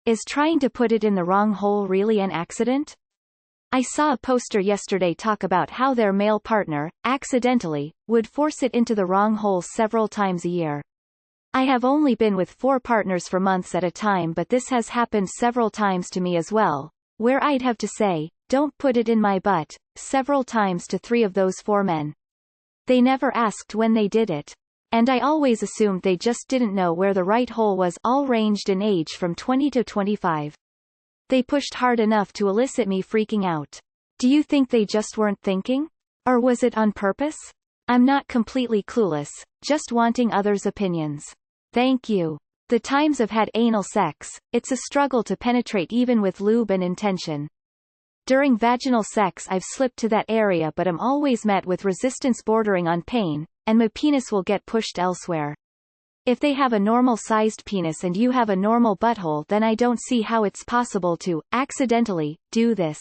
Is trying to put it in the wrong hole really an accident? I saw a poster yesterday talk about how their male partner, accidentally, would force it into the wrong hole several times a year. I have only been with 4 partners for months at a time, but this has happened several times to me as well, where I'd have to say, "Don't put it in my butt," several times to 3 of those 4 men. They never asked when they did it. And I always assumed they just didn't know where the right hole was, all ranged in age from 20 to 25. They pushed hard enough to elicit me freaking out. Do you think they just weren't thinking? Or was it on purpose? I'm not completely clueless, just wanting others' opinions. Thank you. The times I've had anal sex, it's a struggle to penetrate even with lube and intention. During vaginal sex I've slipped to that area, but I'm always met with resistance bordering on pain, and my penis will get pushed elsewhere. If they have a normal-sized penis and you have a normal butthole, then I don't see how it's possible to, accidentally, do this.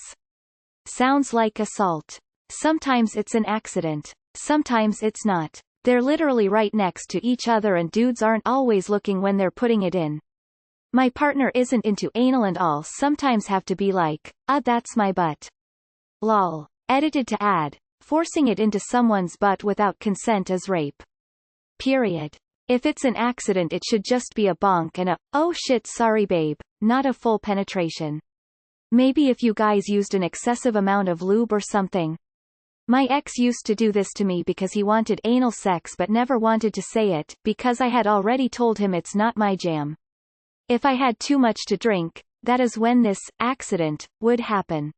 Sounds like assault. Sometimes it's an accident. Sometimes it's not. They're literally right next to each other and dudes aren't always looking when they're putting it in. My partner isn't into anal and I'll sometimes have to be like, that's my butt. Lol. Edited to add, forcing it into someone's butt without consent is rape. Period. If it's an accident it should just be a bonk and a, "Oh shit sorry babe," not a full penetration. Maybe if you guys used an excessive amount of lube or something. My ex used to do this to me because he wanted anal sex but never wanted to say it, because I had already told him it's not my jam. If I had too much to drink, that is when this accident would happen.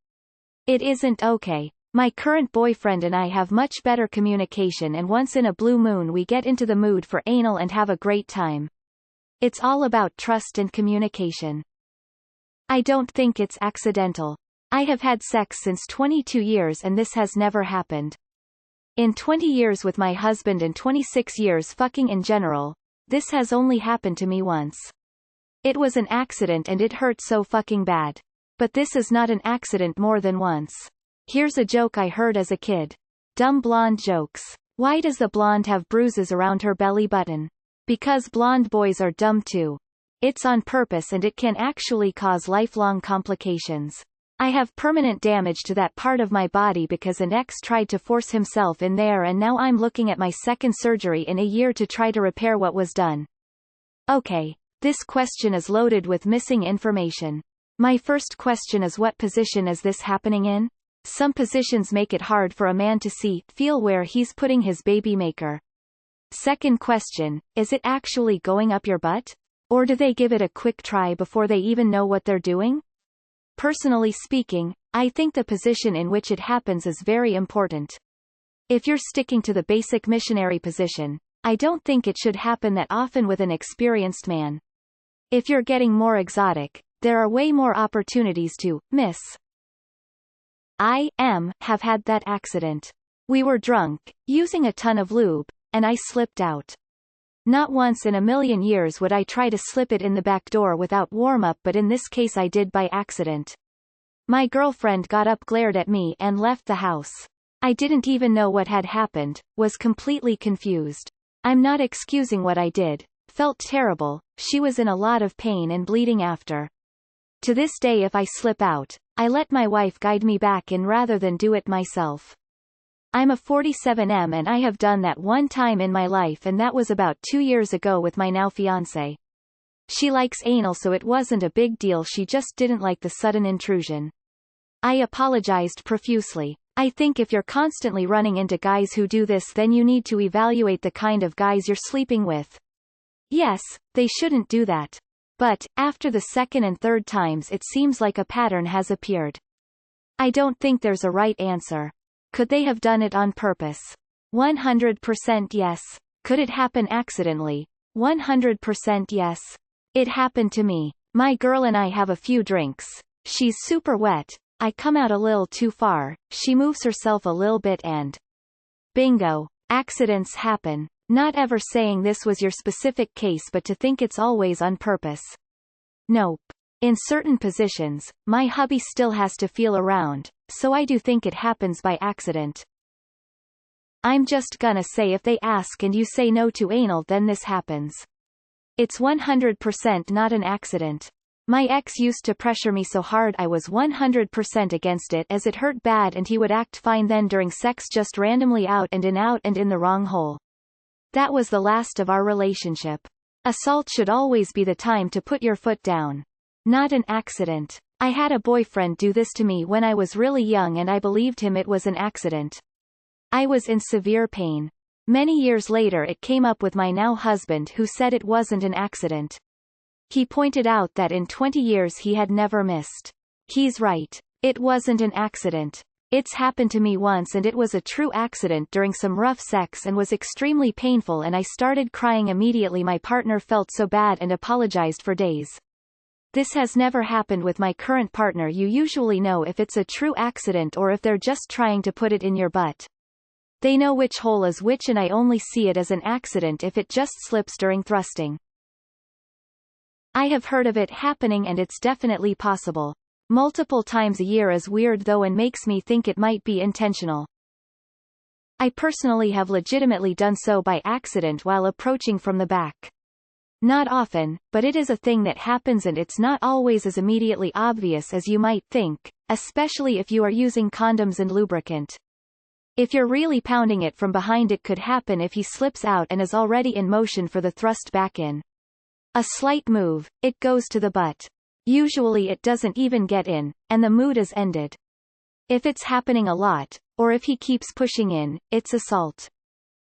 It isn't okay. My current boyfriend and I have much better communication, and once in a blue moon we get into the mood for anal and have a great time. It's all about trust and communication. I don't think it's accidental. I have had sex since 22 years and this has never happened. In 20 years with my husband and 26 years fucking in general, this has only happened to me once. It was an accident and it hurt so fucking bad. But this is not an accident more than once. Here's a joke I heard as a kid. Dumb blonde jokes. Why does the blonde have bruises around her belly button? Because blonde boys are dumb too. It's on purpose and it can actually cause lifelong complications. I have permanent damage to that part of my body because an ex tried to force himself in there, and now I'm looking at my second surgery in a year to try to repair what was done. Okay. This question is loaded with missing information. My first question is, what position is this happening in? Some positions make it hard for a man to see, feel where he's putting his baby maker. Second question, is it actually going up your butt? Or do they give it a quick try before they even know what they're doing? Personally speaking, I think the position in which it happens is very important. If you're sticking to the basic missionary position, I don't think it should happen that often with an experienced man. If you're getting more exotic, there are way more opportunities to miss. I have had that accident. We were drunk, using a ton of lube, and I slipped out. Not once in a million years would I try to slip it in the back door without warm-up, but in this case I did by accident. My girlfriend got up, glared at me, and left the house. I didn't even know what had happened, was completely confused. I'm not excusing what I did. Felt terrible, she was in a lot of pain and bleeding after. To this day if I slip out, I let my wife guide me back in rather than do it myself. I'm a 47M and I have done that one time in my life, and that was about 2 years ago with my now fiancé. She likes anal so it wasn't a big deal, she just didn't like the sudden intrusion. I apologized profusely. I think if you're constantly running into guys who do this, then you need to evaluate the kind of guys you're sleeping with. Yes, they shouldn't do that. But, after the second and third times it seems like a pattern has appeared. I don't think there's a right answer. Could they have done it on purpose? 100% yes. Could it happen accidentally? 100% yes. It happened to me. My girl and I have a few drinks. She's super wet. I come out a little too far. She moves herself a little bit and... bingo. Accidents happen. Not ever saying this was your specific case, but to think it's always on purpose. Nope. In certain positions, my hubby still has to feel around, so I do think it happens by accident. I'm just gonna say if they ask and you say no to anal, then this happens. It's 100% not an accident. My ex used to pressure me so hard I was 100% against it as it hurt bad, and he would act fine then during sex, just randomly out and in the wrong hole. That was the last of our relationship. Assault should always be the time to put your foot down. Not an accident. I had a boyfriend do this to me when I was really young and I believed him it was an accident. I was in severe pain. Many years later it came up with my now husband, who said it wasn't an accident. He pointed out that in 20 years he had never missed. He's right. It wasn't an accident. It's happened to me once and it was a true accident during some rough sex and was extremely painful, and I started crying immediately. My partner felt so bad and apologized for days. This has never happened with my current partner. You usually know if it's a true accident or if they're just trying to put it in your butt. They know which hole is which, and I only see it as an accident if it just slips during thrusting. I have heard of it happening and it's definitely possible. Multiple times a year is weird though and makes me think it might be intentional. I personally have legitimately done so by accident while approaching from the back. Not often, but it is a thing that happens, and it's not always as immediately obvious as you might think, especially if you are using condoms and lubricant. If you're really pounding it from behind, it could happen if he slips out and is already in motion for the thrust back in. A slight move, it goes to the butt. Usually it doesn't even get in, and the mood is ended. If it's happening a lot, or if he keeps pushing in, it's assault.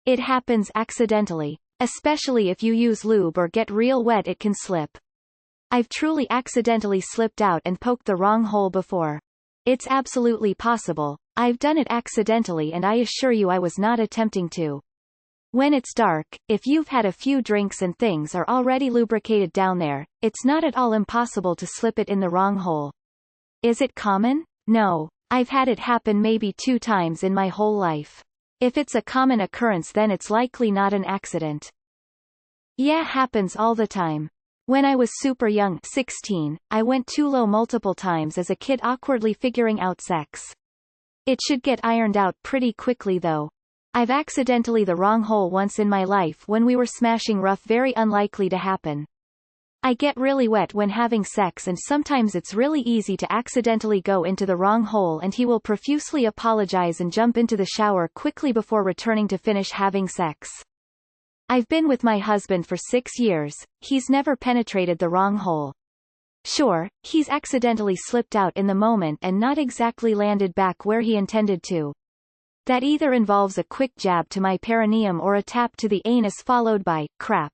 It happens accidentally. Especially if you use lube or get real wet, it can slip. I've truly accidentally slipped out and poked the wrong hole before. It's absolutely possible. I've done it accidentally and I assure you I was not attempting to. When it's dark, if you've had a few drinks and things are already lubricated down there, it's not at all impossible to slip it in the wrong hole. Is it common? No. I've had it happen maybe 2 times in my whole life. If it's a common occurrence, then it's likely not an accident. Yeah, happens all the time. When I was super young, 16, I went too low multiple times as a kid, awkwardly figuring out sex. It should get ironed out pretty quickly though. I've accidentally the wrong hole once in my life when we were smashing rough, very unlikely to happen. I get really wet when having sex, and sometimes it's really easy to accidentally go into the wrong hole, and he will profusely apologize and jump into the shower quickly before returning to finish having sex. I've been with my husband for 6 years, he's never penetrated the wrong hole. Sure, he's accidentally slipped out in the moment and not exactly landed back where he intended to. That either involves a quick jab to my perineum or a tap to the anus followed by, crap.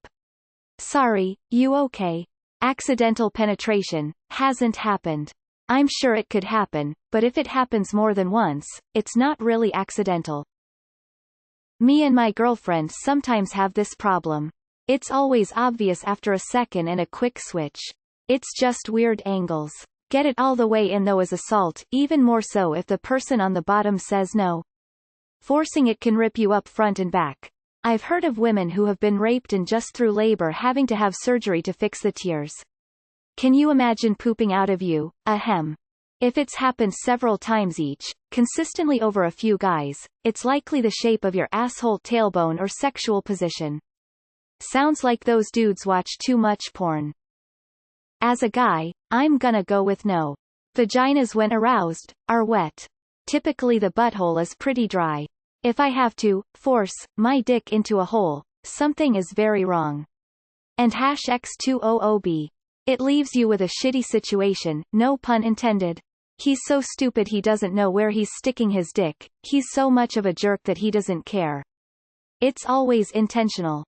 Sorry, you okay? Accidental penetration hasn't happened. I'm sure it could happen, but if it happens more than once, it's not really accidental. Me and my girlfriend sometimes have this problem. It's always obvious after a second and a quick switch. It's just weird angles. Get it all the way in though is assault, even more so if the person on the bottom says no. Forcing it can rip you up front and back. I've heard of women who have been raped and just through labor having to have surgery to fix the tears. Can you imagine pooping out of you? Ahem. If it's happened several times each, consistently over a few guys, it's likely the shape of your asshole, tailbone, or sexual position. Sounds like those dudes watch too much porn. As a guy, I'm gonna go with no. Vaginas when aroused, are wet. Typically the butthole is pretty dry. If I have to force my dick into a hole, something is very wrong. And #X200B. It leaves you with a shitty situation, no pun intended. He's so stupid he doesn't know where he's sticking his dick, he's so much of a jerk that he doesn't care. It's always intentional.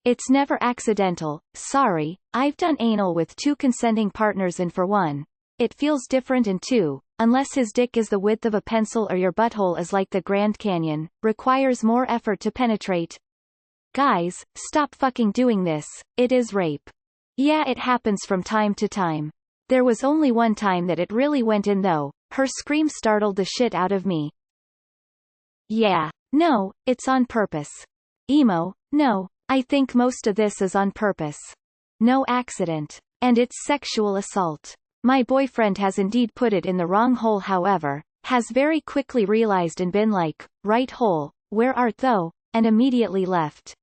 It's never accidental. Sorry, I've done anal with 2 consenting partners, and for one, it feels different, and 2, unless his dick is the width of a pencil or your butthole is like the Grand Canyon, requires more effort to penetrate. Guys, stop fucking doing this, it is rape. Yeah, it happens from time to time. There was only one time that it really went in though, her scream startled the shit out of me. Yeah. No, it's on purpose. Emo, no, I think most of this is on purpose. No accident. And it's sexual assault. My boyfriend has indeed put it in the wrong hole, however, has very quickly realized and been like, right hole, where art thou? And immediately left.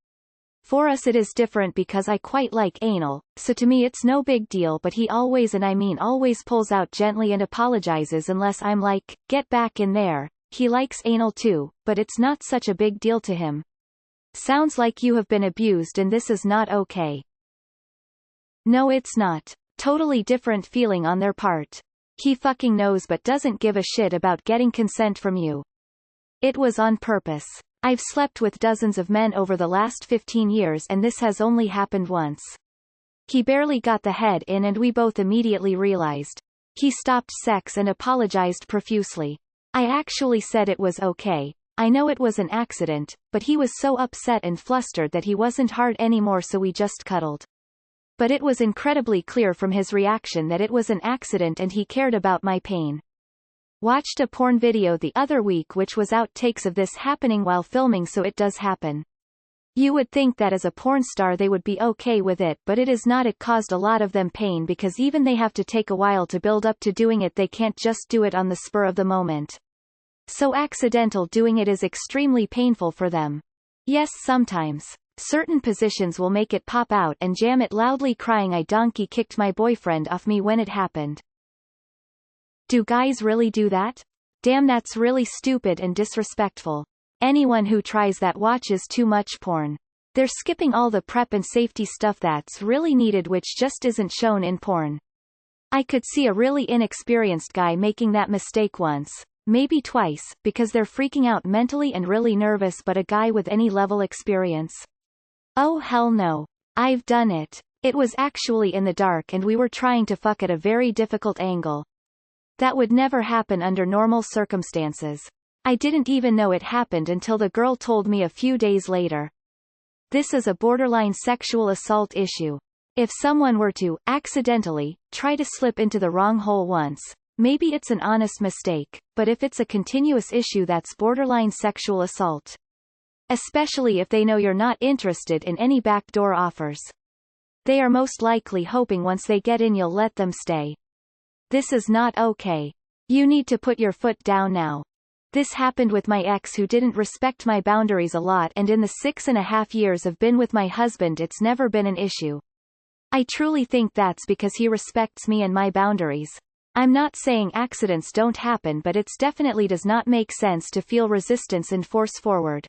For us it is different because I quite like anal, so to me it's no big deal, but he always, and I mean always, pulls out gently and apologizes unless I'm like, get back in there. He likes anal too, but it's not such a big deal to him. Sounds like you have been abused and this is not okay. No, it's not. Totally different feeling on their part. He fucking knows but doesn't give a shit about getting consent from you. It was on purpose. I've slept with dozens of men over the last 15 years and this has only happened once. He barely got the head in and we both immediately realized. He stopped sex and apologized profusely. I actually said it was okay. I know it was an accident, but he was so upset and flustered that he wasn't hard anymore, so we just cuddled. But it was incredibly clear from his reaction that it was an accident and he cared about my pain. Watched a porn video the other week which was outtakes of this happening while filming, so it does happen. You would think that as a porn star they would be okay with it, but it is not. It caused a lot of them pain because even they have to take a while to build up to doing it. They can't just do it on the spur of the moment. So accidental doing it is extremely painful for them. Yes, sometimes. Certain positions will make it pop out and jam it loudly, crying, I donkey kicked my boyfriend off me when it happened. Do guys really do that? Damn, that's really stupid and disrespectful. Anyone who tries that watches too much porn. They're skipping all the prep and safety stuff that's really needed, which just isn't shown in porn. I could see a really inexperienced guy making that mistake once, maybe twice, because they're freaking out mentally and really nervous, but a guy with any level experience? Oh hell no. I've done it. It was actually in the dark and we were trying to fuck at a very difficult angle. That would never happen under normal circumstances. I didn't even know it happened until the girl told me a few days later. This is a borderline sexual assault issue. If someone were to, accidentally, try to slip into the wrong hole once, maybe it's an honest mistake, but if it's a continuous issue, that's borderline sexual assault. Especially if they know you're not interested in any backdoor offers. They are most likely hoping once they get in you'll let them stay. This is not okay. You need to put your foot down now. This happened with my ex who didn't respect my boundaries a lot, and in the 6.5 years I've been with my husband it's never been an issue. I truly think that's because he respects me and my boundaries. I'm not saying accidents don't happen, but it's definitely does not make sense to feel resistance and force forward.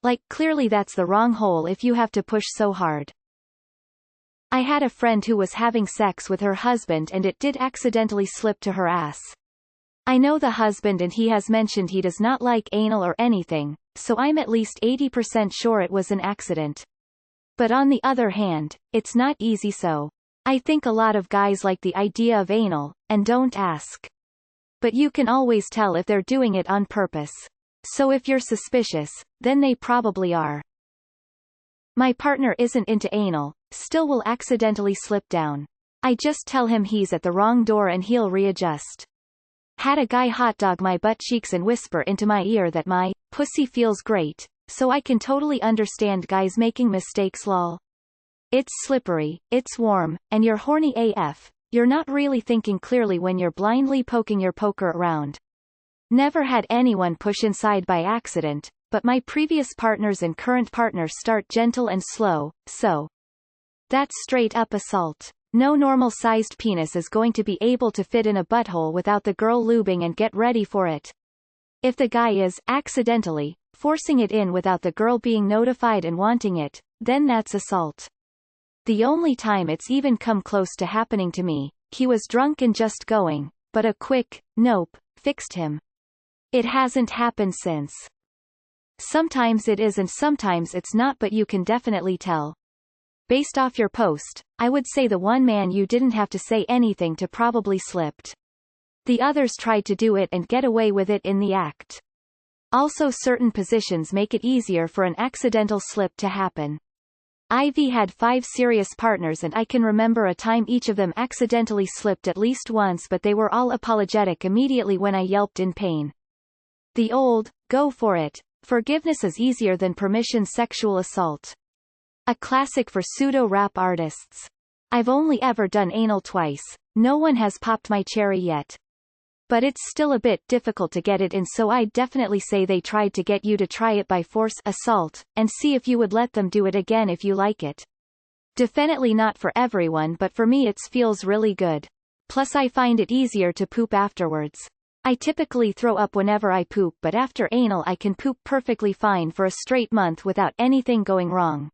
Like, clearly that's the wrong hole if you have to push so hard. I had a friend who was having sex with her husband and it did accidentally slip to her ass. I know the husband and he has mentioned he does not like anal or anything, so I'm at least 80% sure it was an accident. But on the other hand, it's not easy, so I think a lot of guys like the idea of anal, and don't ask. But you can always tell if they're doing it on purpose. So if you're suspicious, then they probably are. My partner isn't into anal, still will accidentally slip down. I just tell him he's at the wrong door and he'll readjust. Had a guy hotdog my butt cheeks and whisper into my ear that my pussy feels great, so I can totally understand guys making mistakes, lol. It's slippery, it's warm, and you're horny AF. You're not really thinking clearly when you're blindly poking your poker around. Never had anyone push inside by accident, but my previous partners and current partner start gentle and slow, so that's straight up assault. No normal-sized penis is going to be able to fit in a butthole without the girl lubing and get ready for it. If the guy is, accidentally, forcing it in without the girl being notified and wanting it, then that's assault. The only time it's even come close to happening to me, he was drunk and just going, but a quick, nope, fixed him. It hasn't happened since. Sometimes it is and sometimes it's not, but you can definitely tell. Based off your post, I would say the one man you didn't have to say anything to probably slipped. The others tried to do it and get away with it in the act. Also, certain positions make it easier for an accidental slip to happen. Ivy had 5 serious partners and I can remember a time each of them accidentally slipped at least once, but they were all apologetic immediately when I yelped in pain. The old, go for it, forgiveness is easier than permission sexual assault. A classic for pseudo-rap artists. I've only ever done anal twice. No one has popped my cherry yet. But it's still a bit difficult to get it in, so I'd definitely say they tried to get you to try it by force assault, and see if you would let them do it again if you like it. Definitely not for everyone, but for me it feels really good. Plus I find it easier to poop afterwards. I typically throw up whenever I poop, but after anal I can poop perfectly fine for a straight month without anything going wrong.